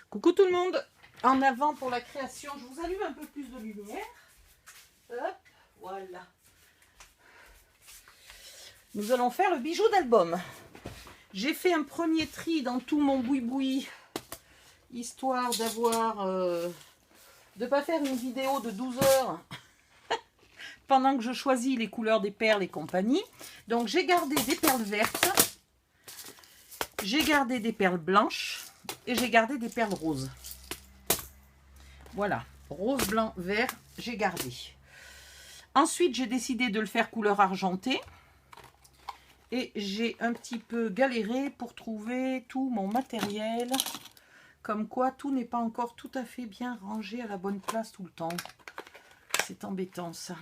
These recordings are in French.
Coucou tout le monde, en avant pour la création, je vous allume un peu plus de lumière. Hop, voilà. Nous allons faire le bijou d'album. J'ai fait un premier tri dans tout mon boui-boui, histoire d'avoir, de ne pas faire une vidéo de 12 heures pendant que je choisis les couleurs des perles et compagnie. Donc j'ai gardé des perles vertes, j'ai gardé des perles blanches et j'ai gardé des perles roses. Voilà, rose, blanc, vert, j'ai gardé. Ensuite, j'ai décidé de le faire couleur argentée. Et j'ai un petit peu galéré pour trouver tout mon matériel. Comme quoi, tout n'est pas encore tout à fait bien rangé à la bonne place tout le temps. C'est embêtant, ça.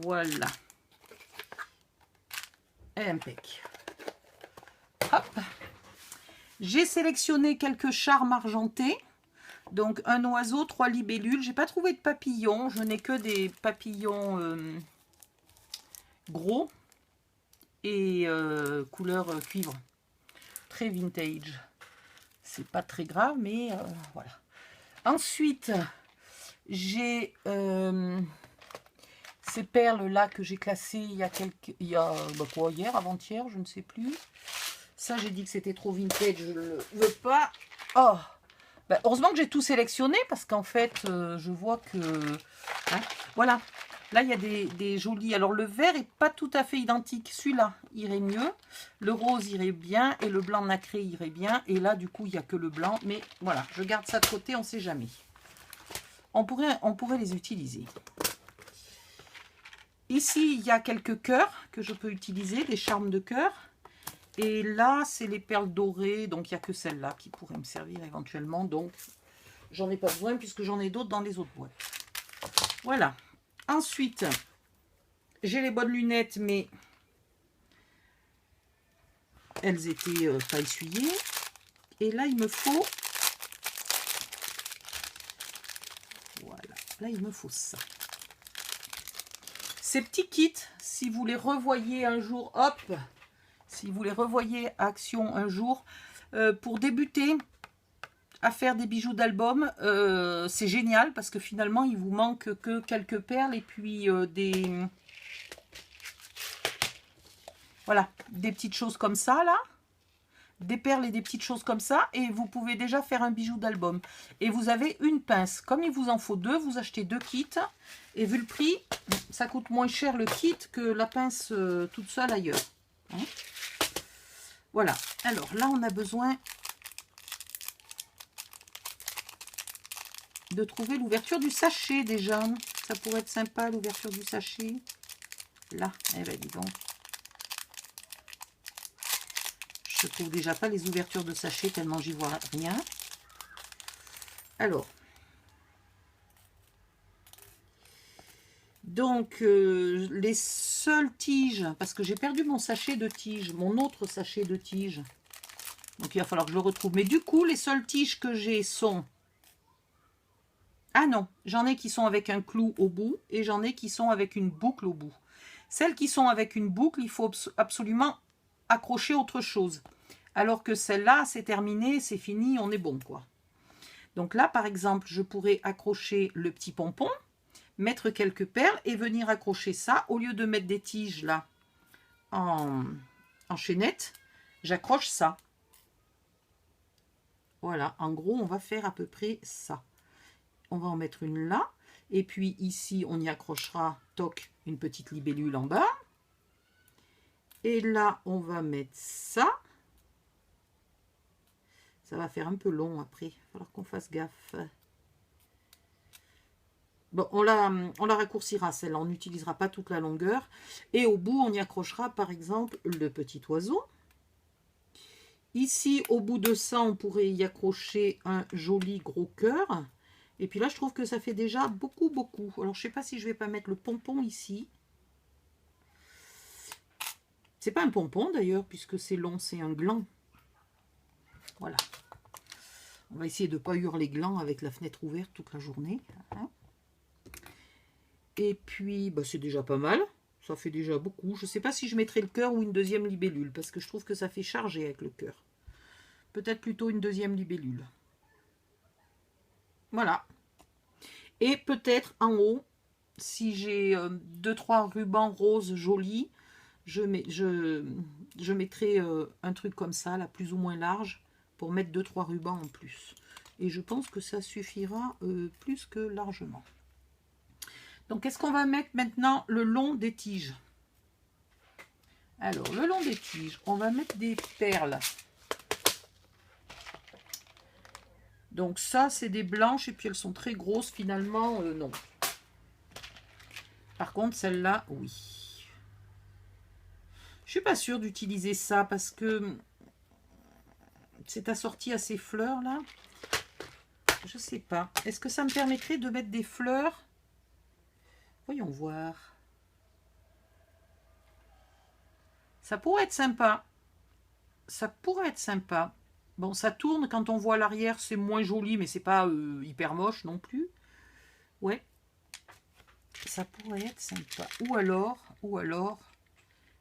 Voilà. Et impec. Hop. J'ai sélectionné quelques charmes argentés. Donc, un oiseau, 3 libellules. J'ai pas trouvé de papillons. Je n'ai que des papillons gros et couleur cuivre. Très vintage. C'est pas très grave, mais voilà. Ensuite, j'ai ces perles-là que j'ai classées hier, avant-hier, je ne sais plus. Ça, j'ai dit que c'était trop vintage, je ne le veux pas. Oh, ben, heureusement que j'ai tout sélectionné parce qu'en fait, je vois que... Hein, voilà. Là, il y a des jolis... Alors, le vert n'est pas tout à fait identique. Celui-là irait mieux. Le rose irait bien. Et le blanc nacré irait bien. Et là, du coup, il n'y a que le blanc. Mais voilà, je garde ça de côté. On ne sait jamais. On pourrait les utiliser. Ici, il y a quelques cœurs que je peux utiliser. Des charmes de cœur. Et là, c'est les perles dorées. Donc, il n'y a que celle-là qui pourrait me servir éventuellement. Donc, j'en ai pas besoin puisque j'en ai d'autres dans les autres boîtes. Voilà. Ensuite, j'ai les bonnes lunettes, mais elles étaient pas essuyées. Et là, il me faut... Voilà. Là, il me faut ça. Ces petits kits, si vous les revoyez un jour, hop, si vous les revoyez à action un jour, pour débuter à faire des bijoux d'album, c'est génial parce que finalement il vous manque que quelques perles et puis voilà, des petites choses comme ça là, des perles et des petites choses comme ça, et vous pouvez déjà faire un bijou d'album. Et vous avez une pince, comme il vous en faut deux, vous achetez deux kits, et vu le prix, ça coûte moins cher le kit que la pince toute seule ailleurs. Hein, voilà, alors là on a besoin de trouver l'ouverture du sachet déjà. Ça pourrait être sympa, l'ouverture du sachet. Là, eh ben dis donc. Je trouve déjà pas les ouvertures de sachet tellement j'y vois rien. Alors. Donc, les seules tiges, parce que j'ai perdu mon sachet de tige, mon autre sachet de tige. Donc, il va falloir que je le retrouve. Mais du coup, les seules tiges que j'ai sont... Ah non, j'en ai qui sont avec un clou au bout et j'en ai qui sont avec une boucle au bout. Celles qui sont avec une boucle, il faut absolument accrocher autre chose. Alors que celle-là, c'est terminé, c'est fini, on est bon, quoi. Donc là, par exemple, je pourrais accrocher le petit pompon, mettre quelques perles et venir accrocher ça. Au lieu de mettre des tiges là en chaînette, j'accroche ça. Voilà, en gros, on va faire à peu près ça. On va en mettre une là. Et puis ici, on y accrochera, toc, une petite libellule en bas. Et là, on va mettre ça. Ça va faire un peu long après. Il va falloir qu'on fasse gaffe. Bon, on la raccourcira, celle-là. On n'utilisera pas toute la longueur. Et au bout, on y accrochera, par exemple, le petit oiseau. Ici, au bout de ça, on pourrait y accrocher un joli gros cœur. Et puis là, je trouve que ça fait déjà beaucoup, beaucoup. Alors, je ne sais pas si je ne vais pas mettre le pompon ici. C'est pas un pompon d'ailleurs, puisque c'est long, c'est un gland. Voilà. On va essayer de ne pas hurler gland avec la fenêtre ouverte toute la journée. Hein. Et puis, bah, c'est déjà pas mal. Ça fait déjà beaucoup. Je ne sais pas si je mettrai le cœur ou une deuxième libellule, parce que je trouve que ça fait charger avec le cœur. Peut-être plutôt une deuxième libellule. Voilà. Et peut-être en haut, si j'ai 2-3 rubans roses jolis, je mettrai un truc comme ça, là, plus ou moins large, pour mettre 2-3 rubans en plus. Et je pense que ça suffira plus que largement. Donc, est-ce qu'on va mettre maintenant le long des tiges? Alors, le long des tiges, on va mettre des perles. Donc ça, c'est des blanches et puis elles sont très grosses. Finalement, non. Par contre, celle-là, oui. Je suis pas sûre d'utiliser ça parce que c'est assorti à ces fleurs-là. Je sais pas. Est-ce que ça me permettrait de mettre des fleurs? Voyons voir. Ça pourrait être sympa. Ça pourrait être sympa. Bon, ça tourne, quand on voit l'arrière, c'est moins joli, mais c'est pas hyper moche non plus. Ouais. Ça pourrait être sympa. Ou alors,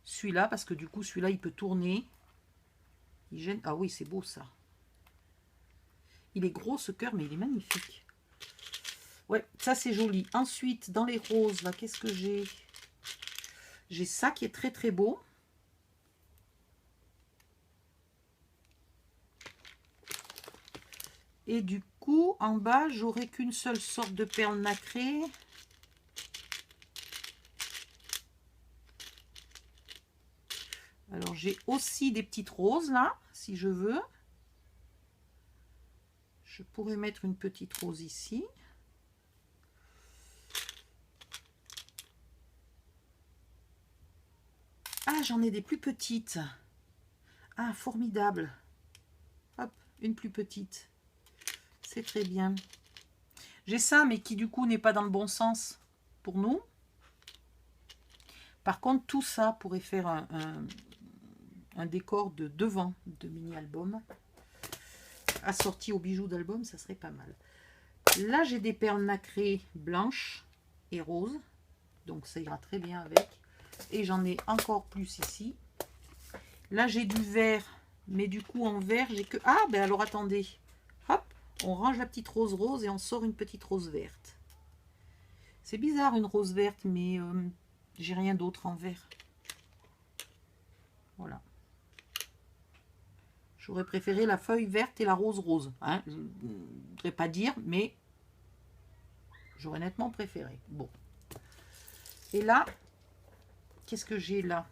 celui-là, parce que du coup, celui-là, il peut tourner. Il gêne. Ah oui, c'est beau ça. Il est gros ce cœur, mais il est magnifique. Ouais, ça c'est joli. Ensuite, dans les roses, là, qu'est-ce que j'ai? J'ai ça qui est très très beau. Et du coup, en bas, j'aurai qu'une seule sorte de perle nacrée. Alors, j'ai aussi des petites roses, là, si je veux. Je pourrais mettre une petite rose ici. Ah, j'en ai des plus petites. Ah, formidable. Hop, une plus petite. C'est très bien. J'ai ça, mais qui du coup n'est pas dans le bon sens pour nous. Par contre, tout ça pourrait faire un décor de devant de mini-album. Assorti aux bijoux d'album, ça serait pas mal. Là, j'ai des perles nacrées blanches et roses. Donc, ça ira très bien avec. Et j'en ai encore plus ici. Là, j'ai du vert. Mais du coup, en vert, j'ai que... Ah, ben alors, attendez. Hop, on range la petite rose rose et on sort une petite rose verte. C'est bizarre, une rose verte, mais j'ai rien d'autre en vert. Voilà. J'aurais préféré la feuille verte et la rose rose. Hein. Je ne voudrais pas dire, mais j'aurais nettement préféré. Bon. Et là, qu'est-ce que j'ai là?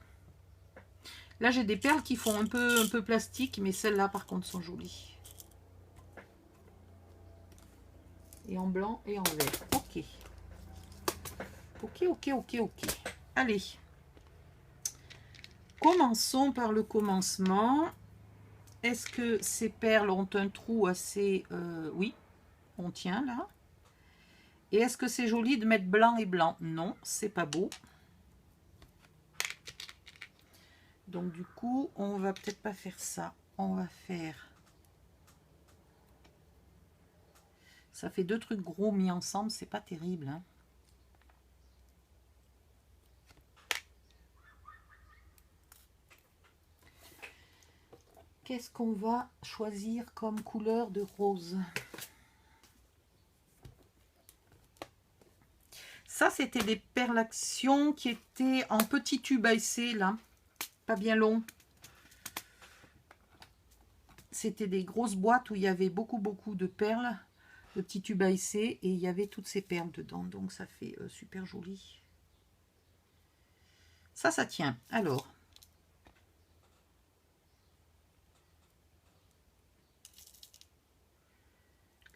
Là, j'ai des perles qui font un peu plastique, mais celles-là, par contre, sont jolies. Et en blanc et en vert. Ok. Ok, ok, ok, ok. Allez. Commençons par le commencement. Est-ce que ces perles ont un trou assez... oui, on tient là. Et est-ce que c'est joli de mettre blanc et blanc? Non, c'est pas beau. Donc du coup, on va peut-être pas faire ça. On va faire... Ça fait deux trucs gros mis ensemble, c'est pas terrible. Hein. Qu'est-ce qu'on va choisir comme couleur de rose? Ça, c'était des perles action qui étaient en petit tube à essai, là. Pas bien long. C'était des grosses boîtes où il y avait beaucoup de perles. Le petit tube à essai. Et il y avait toutes ces perles dedans. Donc, ça fait super joli. Ça tient. Alors.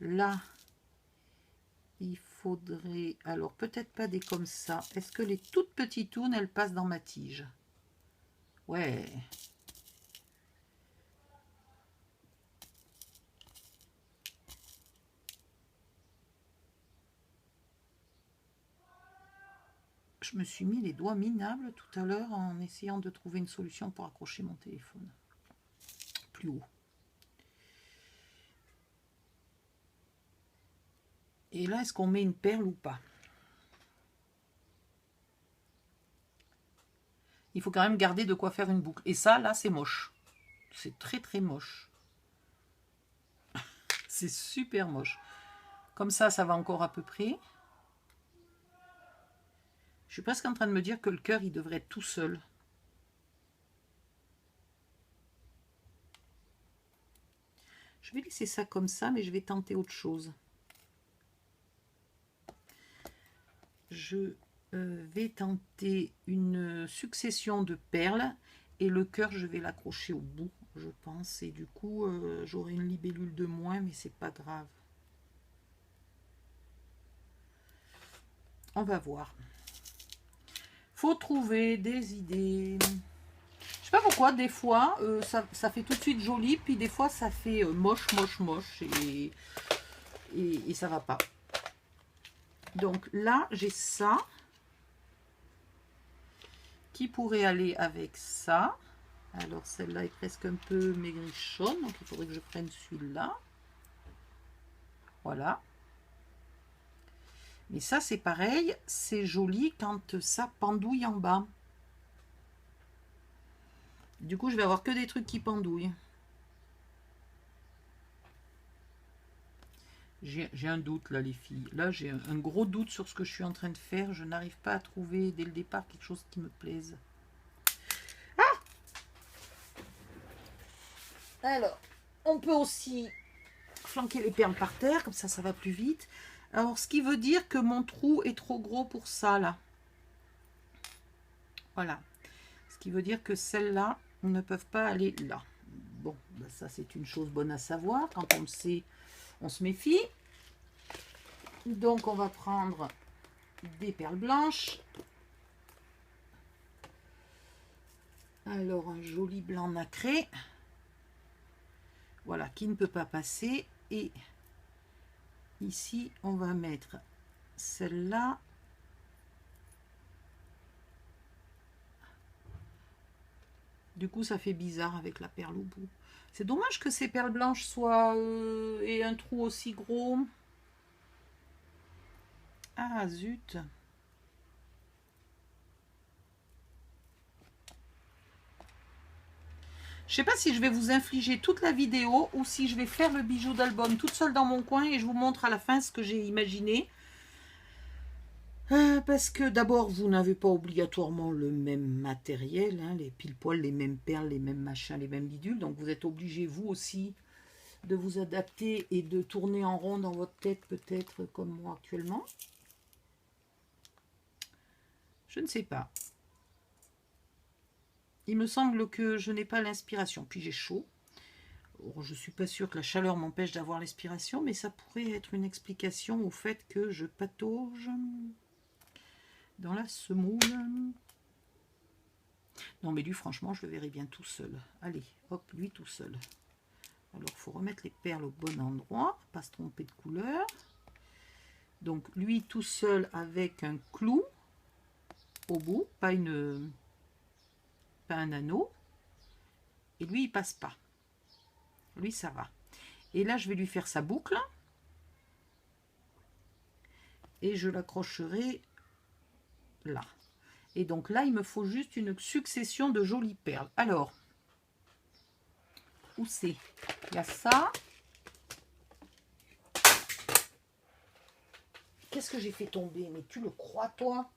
Là. Il faudrait... Alors, peut-être pas des comme ça. Est-ce que les toutes petites tounes, elles passent dans ma tige? Ouais. Je me suis mis les doigts minables tout à l'heure en essayant de trouver une solution pour accrocher mon téléphone. Plus haut. Et là, est-ce qu'on met une perle ou pas? Il faut quand même garder de quoi faire une boucle. Et ça, là, c'est moche. C'est très, très moche. C'est super moche. Comme ça va encore à peu près. Je suis presque en train de me dire que le cœur, il devrait être tout seul. Je vais laisser ça comme ça, mais je vais tenter autre chose. Je vais tenter une succession de perles. Et le cœur, je vais l'accrocher au bout, je pense. Et du coup, j'aurai une libellule de moins, mais c'est pas grave. On va voir. Faut trouver des idées. Je sais pas pourquoi, des fois, ça fait tout de suite joli, puis des fois, ça fait moche, moche, moche, et ça va pas. Donc là, j'ai ça qui pourrait aller avec ça. Alors, celle-là est presque un peu maigrichonne, donc il faudrait que je prenne celui-là. Voilà. Mais ça, c'est pareil, c'est joli quand ça pendouille en bas. Du coup, je vais avoir que des trucs qui pendouillent. J'ai un doute, là, les filles. Là, j'ai un gros doute sur ce que je suis en train de faire. Je n'arrive pas à trouver, dès le départ, quelque chose qui me plaise. Alors, on peut aussi flanquer les perles par terre, comme ça va plus vite. Alors, ce qui veut dire que mon trou est trop gros pour ça, là. Voilà. Ce qui veut dire que celles-là ne peuvent pas aller là. Bon, ben ça, c'est une chose bonne à savoir. Quand on le sait, on se méfie. Donc, on va prendre des perles blanches. Alors, un joli blanc nacré. Voilà, qui ne peut pas passer. Et ici, on va mettre celle-là. Du coup, ça fait bizarre avec la perle au bout. C'est dommage que ces perles blanches soient aient un trou aussi gros. Ah, zut. Je sais pas si je vais vous infliger toute la vidéo ou si je vais faire le bijou d'album toute seule dans mon coin et je vous montre à la fin ce que j'ai imaginé. Parce que d'abord, vous n'avez pas obligatoirement le même matériel, hein, les pile-poil, les mêmes perles, les mêmes machins, les mêmes bidules. Donc vous êtes obligé, vous aussi, de vous adapter et de tourner en rond dans votre tête, peut-être comme moi actuellement. Je ne sais pas. Il me semble que je n'ai pas l'inspiration. Puis j'ai chaud. Je ne suis pas sûre que la chaleur m'empêche d'avoir l'inspiration, mais ça pourrait être une explication au fait que je patauge dans la semoule. Non, mais lui, franchement, je le verrai bien tout seul. Allez, hop, lui tout seul. Alors, il faut remettre les perles au bon endroit, pas se tromper de couleur. Donc, lui tout seul avec un clou au bout, pas un anneau. Et lui, il passe pas. Lui, ça va. Et là, je vais lui faire sa boucle. Et je l'accrocherai là. Et donc là, il me faut juste une succession de jolies perles. Alors, où c'est? Il y a ça. Qu'est-ce que j'ai fait tomber? Mais tu le crois, toi?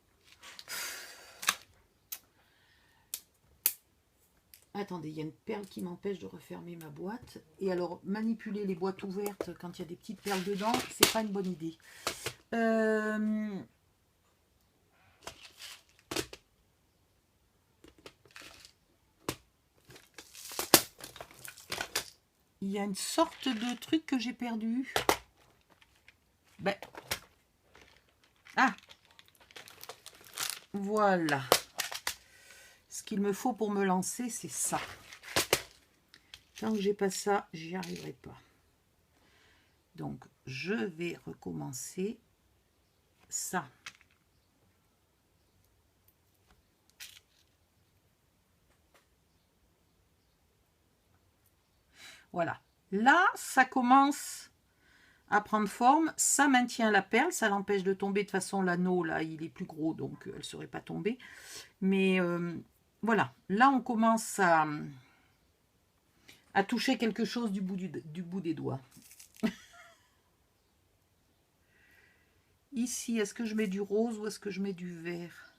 Attendez, il y a une perle qui m'empêche de refermer ma boîte. Et alors, manipuler les boîtes ouvertes quand il y a des petites perles dedans, c'est pas une bonne idée. Il y a une sorte de truc que j'ai perdu. Ben. Ah! Voilà. Ce qu'il me faut pour me lancer, c'est ça. Tant que j'ai pas ça, j'y arriverai pas. Donc, je vais recommencer ça. Voilà. Là, ça commence à prendre forme. Ça maintient la perle, ça l'empêche de tomber. De toute façon, l'anneau, là, il est plus gros, donc elle ne serait pas tombée. Mais voilà. Là, on commence à toucher quelque chose du bout des doigts. Ici, est-ce que je mets du rose ou est-ce que je mets du vert?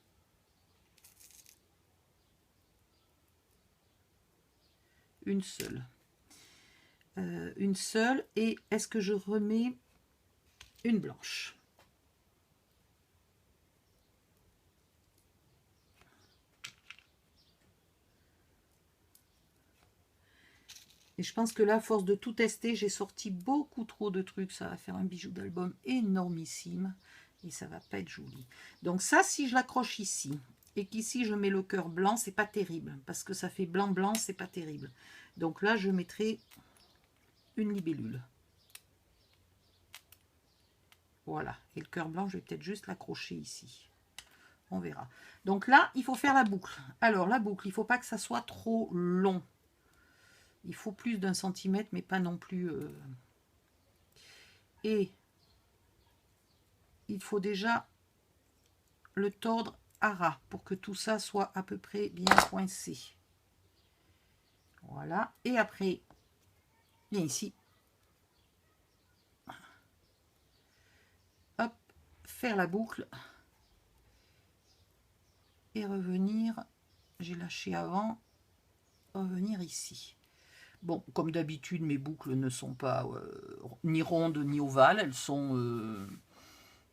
Une seule. Une seule. Et est-ce que je remets une blanche? Et je pense que là, à force de tout tester, j'ai sorti beaucoup trop de trucs. Ça va faire un bijou d'album énormissime. Et ça va pas être joli. Donc ça, si je l'accroche ici, et qu'ici je mets le cœur blanc, c'est pas terrible. Parce que ça fait blanc-blanc, c'est pas terrible. Donc là, je mettrai une libellule. Voilà. Et le cœur blanc, je vais peut-être juste l'accrocher ici. On verra. Donc là, il faut faire la boucle. Alors, la boucle, il ne faut pas que ça soit trop long. Il faut plus d'1 centimètre, mais pas non plus... Et il faut déjà le tordre à ras pour que tout ça soit à peu près bien coincé. Voilà. Et après, bien ici. Hop, faire la boucle. Et revenir, j'ai lâché avant, revenir ici. Bon, comme d'habitude, mes boucles ne sont pas ni rondes ni ovales, elles sont,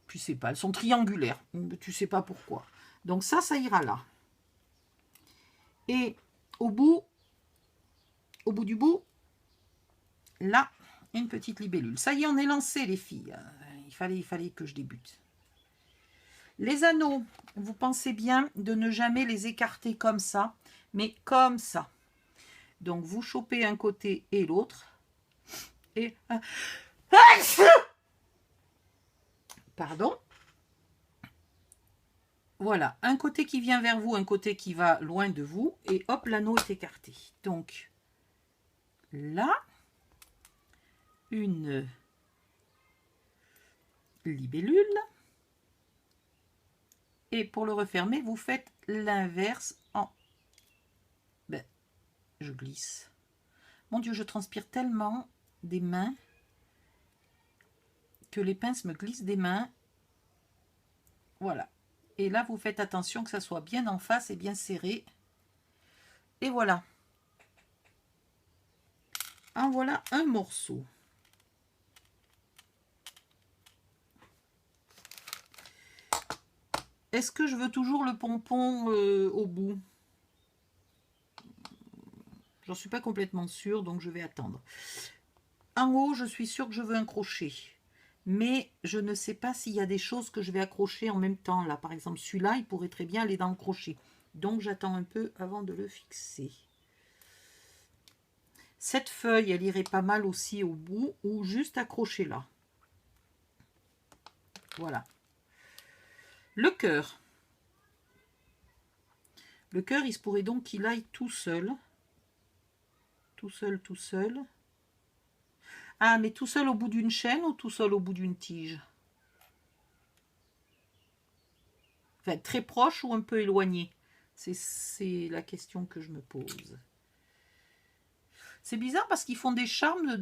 tu sais pas, elles sont triangulaires, tu sais pas pourquoi. Donc ça ira là. Et au bout du bout, là, une petite libellule. Ça y est, on est lancé les filles. Il fallait que je débute. Les anneaux, vous pensez bien de ne jamais les écarter comme ça, mais comme ça. Donc, vous chopez un côté et l'autre. Et... Pardon. Voilà, un côté qui vient vers vous, un côté qui va loin de vous. Et hop, l'anneau est écarté. Donc, là, une libellule. Et pour le refermer, vous faites l'inverse en... Ben, je glisse. Mon Dieu, je transpire tellement des mains que les pinces me glissent des mains. Voilà. Et là, vous faites attention que ça soit bien en face et bien serré. Et voilà. En voilà un morceau. Est-ce que je veux toujours le pompon au bout? J'en suis pas complètement sûre, donc je vais attendre. En haut, je suis sûre que je veux un crochet. Mais je ne sais pas s'il y a des choses que je vais accrocher en même temps. Là, par exemple, celui-là, il pourrait très bien aller dans le crochet. Donc, j'attends un peu avant de le fixer. Cette feuille, elle irait pas mal aussi au bout ou juste accrocher là. Voilà. Le cœur. Le cœur, il se pourrait donc qu'il aille tout seul. Tout seul, tout seul. Ah, mais tout seul au bout d'une chaîne ou tout seul au bout d'une tige? Enfin, très proche ou un peu éloigné? C'est la question que je me pose. C'est bizarre parce qu'ils font des charmes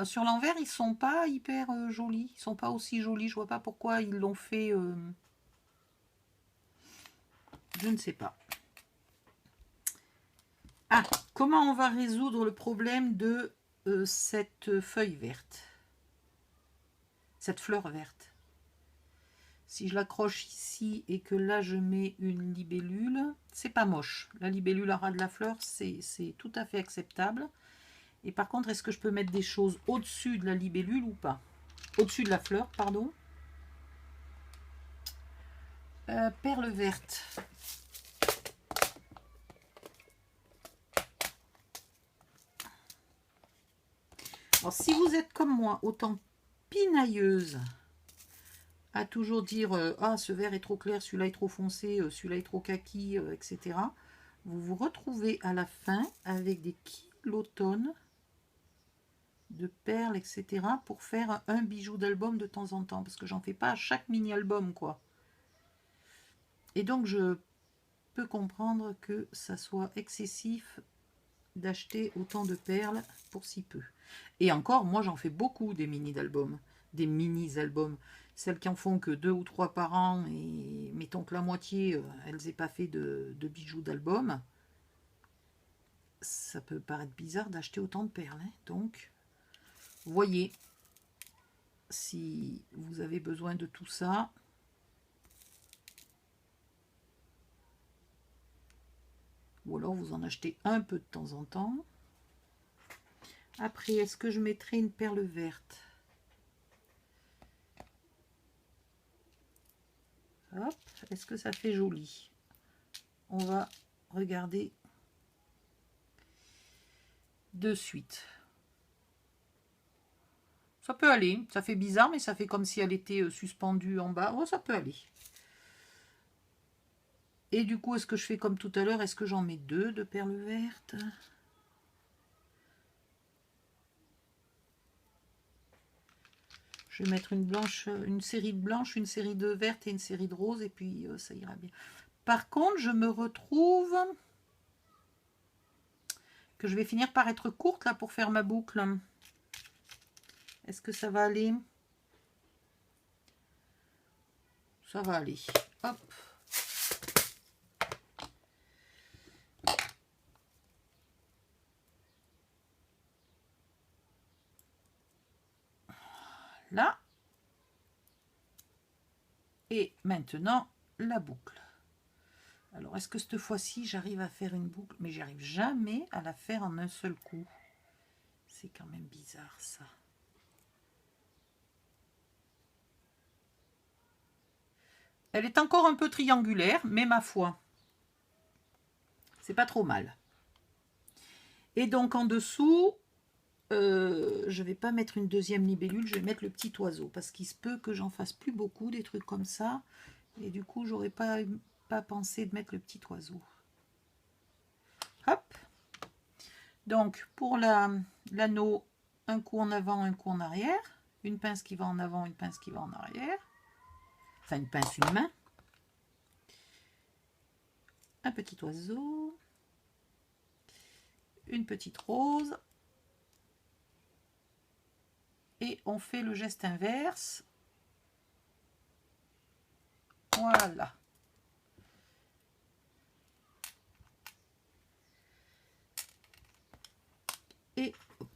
sur l'envers, ils sont pas hyper jolis. Ils sont pas aussi jolis. Je vois pas pourquoi ils l'ont fait. Je ne sais pas. Ah, comment on va résoudre le problème de cette feuille verte? Cette fleur verte. Si je l'accroche ici et que là je mets une libellule, c'est pas moche. La libellule à ras de la fleur, c'est tout à fait acceptable. Et par contre, est-ce que je peux mettre des choses au-dessus de la libellule ou pas? Au-dessus de la fleur, pardon. Perle verte. Alors, si vous êtes comme moi, autant pinailleuse à toujours dire ah, ce vert est trop clair, celui-là est trop foncé, celui-là est trop kaki, etc. Vous vous retrouvez à la fin avec des kilotonnes de perles, etc. pour faire un bijou d'album de temps en temps, parce que j'en fais pas à chaque mini-album, quoi. Et donc, je peux comprendre que ça soit excessif d'acheter autant de perles pour si peu. Et encore, moi, j'en fais beaucoup des mini-albums. Des mini-albums. celles qui en font que 2 ou 3 par an, et mettons que la moitié, elles n'aient pas fait de bijoux d'album, ça peut paraître bizarre d'acheter autant de perles. Hein. Donc, voyez si vous avez besoin de tout ça. Ou alors vous en achetez un peu de temps en temps. Après, est-ce que je mettrai une perle verte? Hop, est-ce que ça fait joli? On va regarder de suite. Ça peut aller, ça fait bizarre, mais ça fait comme si elle était suspendue en bas. Oh, ça peut aller. Et du coup, est-ce que je fais comme tout à l'heure? Est-ce que j'en mets 2 de perles vertes? Je vais mettre une blanche, une série de blanches, une série de vertes et une série de roses, et puis ça ira bien. Par contre, je me retrouve que je vais finir par être courte là pour faire ma boucle. Est-ce que ça va aller? Ça va aller. Hop. Là. Et maintenant, la boucle. Alors, est-ce que cette fois-ci, j'arrive à faire une boucle? Mais j'arrive jamais à la faire en un seul coup. C'est quand même bizarre, ça. Elle est encore un peu triangulaire, mais ma foi, c'est pas trop mal. Et donc, en dessous, je vais pas mettre une deuxième libellule, je vais mettre le petit oiseau, parce qu'il se peut que j'en fasse plus beaucoup, des trucs comme ça. Et du coup, j'aurais pas pensé de mettre le petit oiseau. Hop. Donc, pour l'anneau, un coup en avant, un coup en arrière. Une pince qui va en avant, une pince qui va en arrière. Enfin, une pince, une main. Un petit oiseau. Une petite rose. Et on fait le geste inverse. Voilà. Et hop.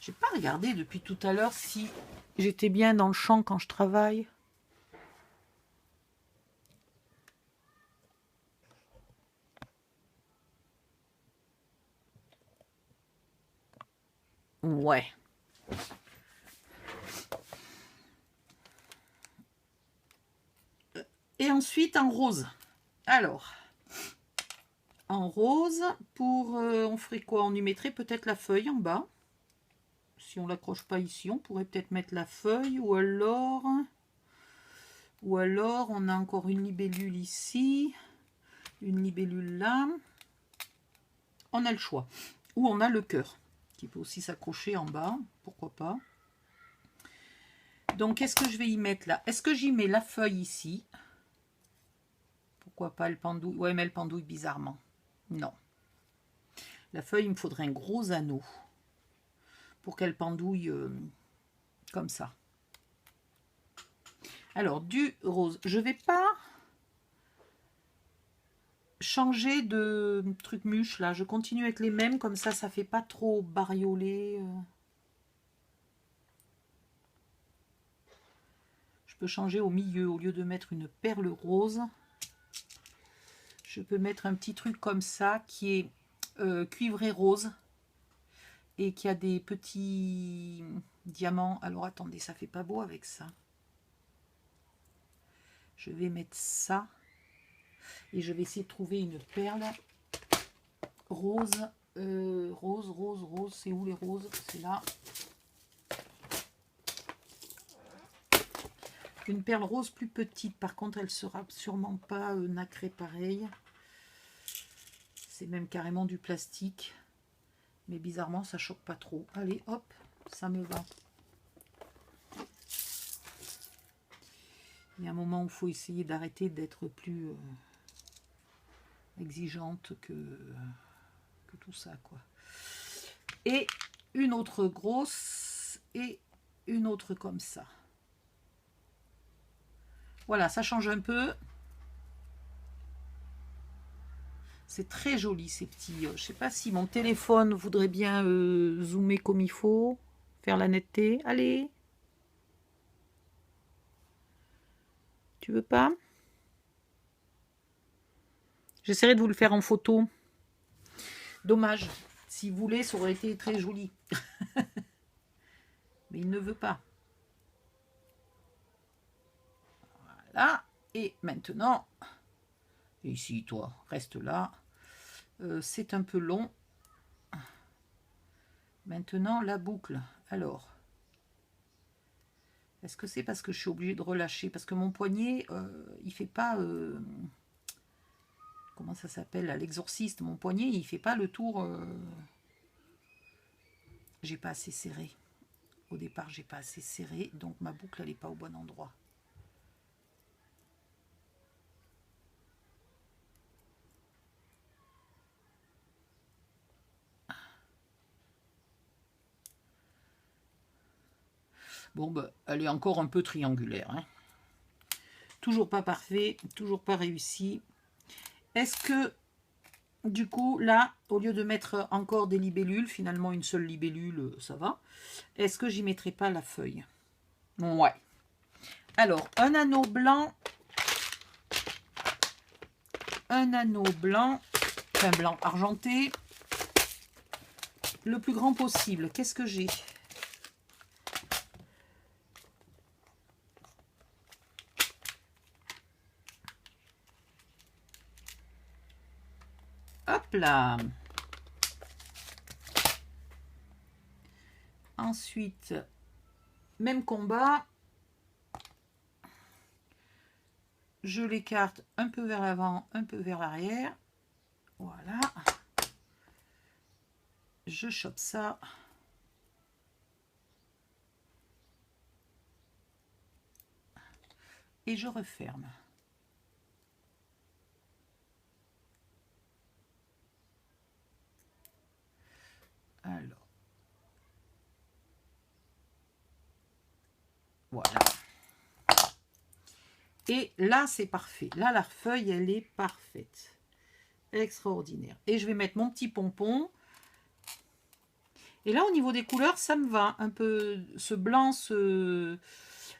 J'ai pas regardé depuis tout à l'heure si j'étais bien dans le champ quand je travaille. Ouais. Et ensuite en rose. Alors, en rose, pour on ferait quoi? On y mettrait peut-être la feuille en bas. Si on l'accroche pas ici, on pourrait peut-être mettre la feuille, ou alors on a encore une libellule ici, une libellule là. On a le choix. Ou on a le cœur qui peut aussi s'accrocher en bas, pourquoi pas. Donc, qu'est-ce que je vais y mettre là? Est-ce que j'y mets la feuille ici? Pourquoi pas, elle pendouille? Ouais, mais elle pendouille bizarrement. Non. La feuille, il me faudrait un gros anneau pour qu'elle pendouille comme ça. Alors, du rose. Je vais pas changer de truc mûche là. Je continue avec les mêmes, comme ça fait pas trop bariolé. Je peux changer au milieu. Au lieu de mettre une perle rose, je peux mettre un petit truc comme ça qui est cuivré rose et qui a des petits diamants. Alors attendez, ça fait pas beau avec ça. Je vais mettre ça et je vais essayer de trouver une perle rose. Rose. C'est où les roses? C'est là. Une perle rose plus petite. Par contre, elle sera sûrement pas nacrée pareil. C'est même carrément du plastique. Mais bizarrement, ça choque pas trop. Allez, hop, ça me va. Il y a un moment où il faut essayer d'arrêter d'être plus exigeante que tout ça, quoi. Et une autre grosse, et une autre comme ça. Voilà, ça change un peu. C'est très joli ces petits. Je sais pas si mon téléphone voudrait bien zoomer comme il faut, faire la netteté. Allez. Tu veux pas? J'essaierai de vous le faire en photo. Dommage. Si vous voulez, ça aurait été très joli. Mais il ne veut pas. Voilà. Et maintenant, ici, toi, reste là. C'est un peu long. Maintenant, la boucle. Alors, est-ce que c'est parce que je suis obligée de relâcher? Parce que mon poignet, il fait pas... comment ça s'appelle? L'exorciste. Mon poignet, il fait pas le tour... j'ai pas assez serré. Au départ, j'ai pas assez serré. Donc, ma boucle, elle n'est pas au bon endroit. Bon, bah, elle est encore un peu triangulaire. Hein. Toujours pas parfait, toujours pas réussi. Est-ce que, du coup, là, au lieu de mettre encore des libellules, finalement une seule libellule, ça va. Est-ce que j'y mettrai pas la feuille? Ouais. Alors, un anneau blanc. Un anneau blanc. Enfin, blanc argenté. Le plus grand possible. Qu'est-ce que j'ai? Hop là. Ensuite, même combat. Je l'écarte un peu vers l'avant, un peu vers l'arrière. Voilà. Je chope ça. Et je referme. Alors. Voilà. Et là, c'est parfait. Là, la feuille, elle est parfaite. Extraordinaire. Et je vais mettre mon petit pompon. Et là, au niveau des couleurs, ça me va. Un peu ce blanc, ce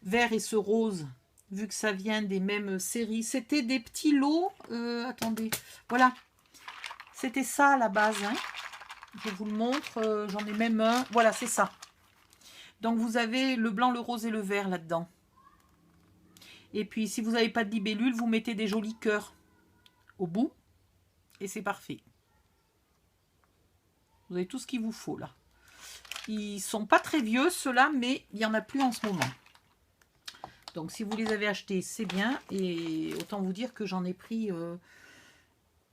vert et ce rose. Vu que ça vient des mêmes séries. C'était des petits lots. Attendez. Voilà. C'était ça à la base. Hein. Je vous le montre. J'en ai même un. Voilà, c'est ça. Donc, vous avez le blanc, le rose et le vert là-dedans. Et puis, si vous n'avez pas de libellule, vous mettez des jolis cœurs au bout. Et c'est parfait. Vous avez tout ce qu'il vous faut, là. Ils sont pas très vieux, ceux-là, mais il n'y en a plus en ce moment. Donc, si vous les avez achetés, c'est bien. Et autant vous dire que j'en ai pris...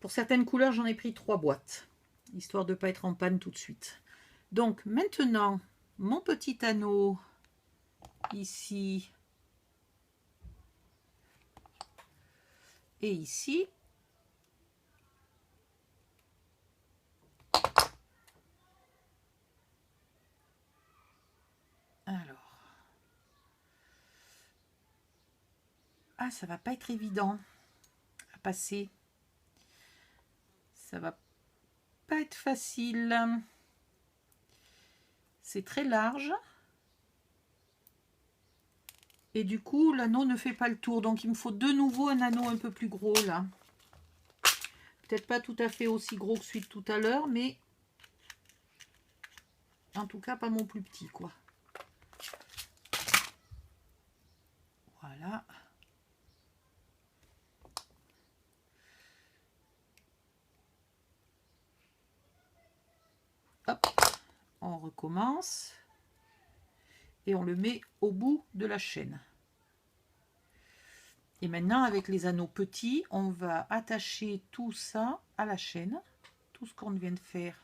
pour certaines couleurs, j'en ai pris 3 boîtes. Histoire de ne pas être en panne tout de suite. Donc, maintenant, mon petit anneau, ici... et ici. Alors. Ah, ça va pas être évident à passer. Ça va pas être facile. C'est très large. Et du coup, l'anneau ne fait pas le tour. Donc, il me faut de nouveau un anneau un peu plus gros, là. Peut-être pas tout à fait aussi gros que celui de tout à l'heure, mais en tout cas, pas mon plus petit, quoi. Voilà. Hop, on recommence. Et on le met au bout de la chaîne. Et maintenant, avec les anneaux petits, on va attacher tout ça à la chaîne. Tout ce qu'on vient de faire.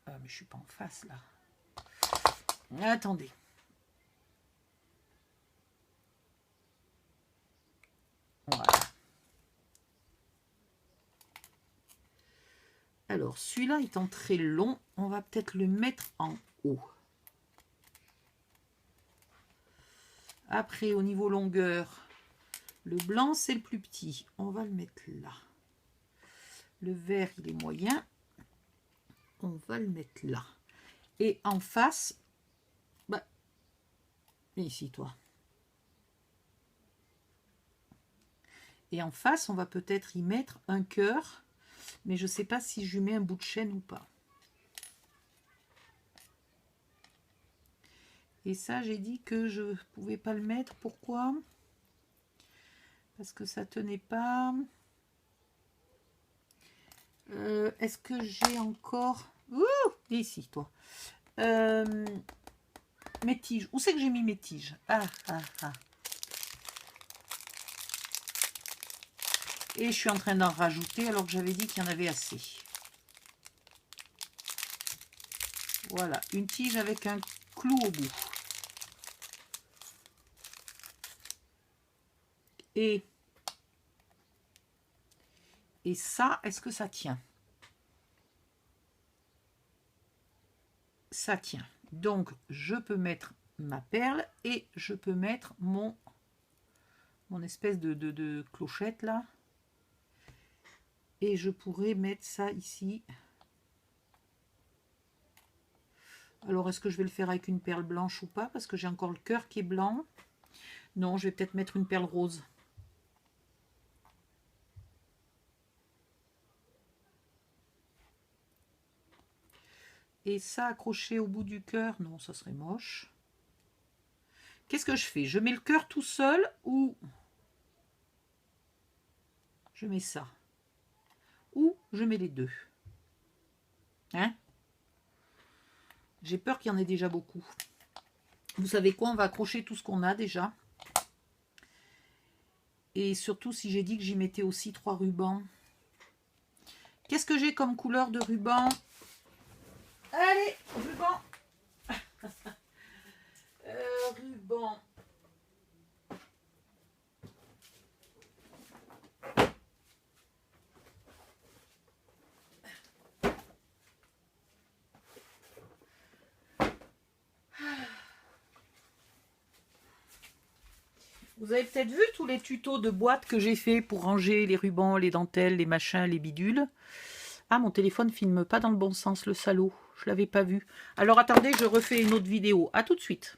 Ah, mais je suis pas en face, là. Attendez. Voilà. Alors, celui-là étant très long, on va peut-être le mettre en haut. Après, au niveau longueur, le blanc, c'est le plus petit. On va le mettre là. Le vert, il est moyen. On va le mettre là. Et en face, bah, ici, toi. Et en face, on va peut-être y mettre un cœur. Mais je ne sais pas si je lui mets un bout de chaîne ou pas. Et ça, j'ai dit que je ne pouvais pas le mettre. Pourquoi? Parce que ça tenait pas. Est-ce que j'ai encore... Ouh, ici, toi. Mes tiges. Où c'est que j'ai mis mes tiges? Ah. Et je suis en train d'en rajouter alors que j'avais dit qu'il y en avait assez. Voilà, une tige avec un clou au bout. Et ça, est-ce que ça tient? Ça tient. Donc, je peux mettre ma perle et je peux mettre mon espèce de clochette là. Et je pourrais mettre ça ici. Alors, est-ce que je vais le faire avec une perle blanche ou pas? Parce que j'ai encore le cœur qui est blanc. Non, je vais peut-être mettre une perle rose. Et ça accroché au bout du cœur, non, ça serait moche. Qu'est-ce que je fais? Je mets le cœur tout seul ou je mets ça? Ou je mets les deux? Hein? J'ai peur qu'il y en ait déjà beaucoup. Vous savez quoi? On va accrocher tout ce qu'on a déjà. Et surtout si j'ai dit que j'y mettais aussi 3 rubans. Qu'est-ce que j'ai comme couleur de ruban? Allez, ruban. Ruban. Vous avez peut-être vu tous les tutos de boîtes que j'ai fait pour ranger les rubans, les dentelles, les machins, les bidules. Ah, mon téléphone ne filme pas dans le bon sens, le salaud. Je ne l'avais pas vu. Alors attendez, je refais une autre vidéo. À tout de suite.